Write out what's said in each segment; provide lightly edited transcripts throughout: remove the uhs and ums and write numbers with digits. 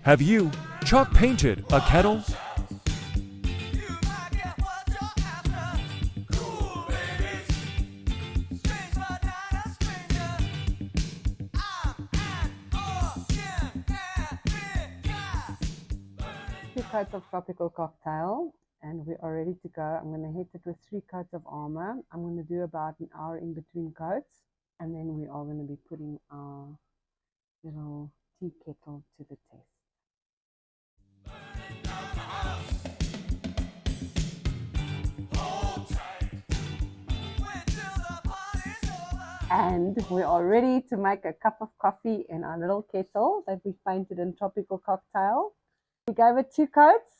Have you chalk painted a kettle? Two coats of tropical cocktail and we are ready to go. I'm going to hit it with 3 coats of Armour. I'm going to do about an hour in between coats, and then we are going to be putting our little tea kettle to the test. And we are ready to make a cup of coffee in our little kettle that we painted in tropical cocktail. We gave it 2 coats,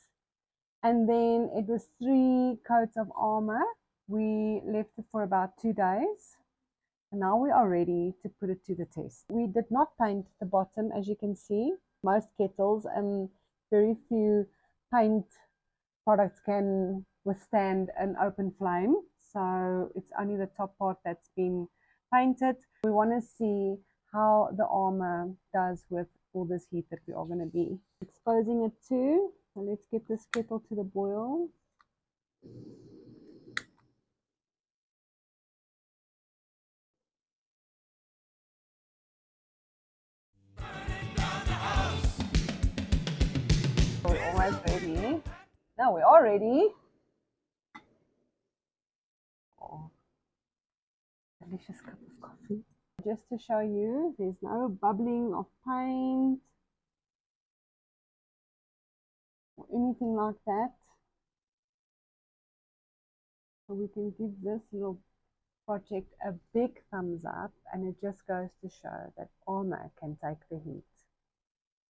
and then it was 3 coats of Armour. We left it for about 2 days. And now we are ready to put it to the test. We did not paint the bottom, as you can see. Most kettles and very few paint products can withstand an open flame. So it's only the top part that's been painted. We want to see how the Armour does with all this heat that we are going to be exposing it to. So let's get this kettle to the boil. We're almost ready. Now we are ready. Oh, delicious cup of coffee. Just to show you, there's no bubbling of paint or anything like that. So we can give this little project a big thumbs up, and it just goes to show that Armour can take the heat.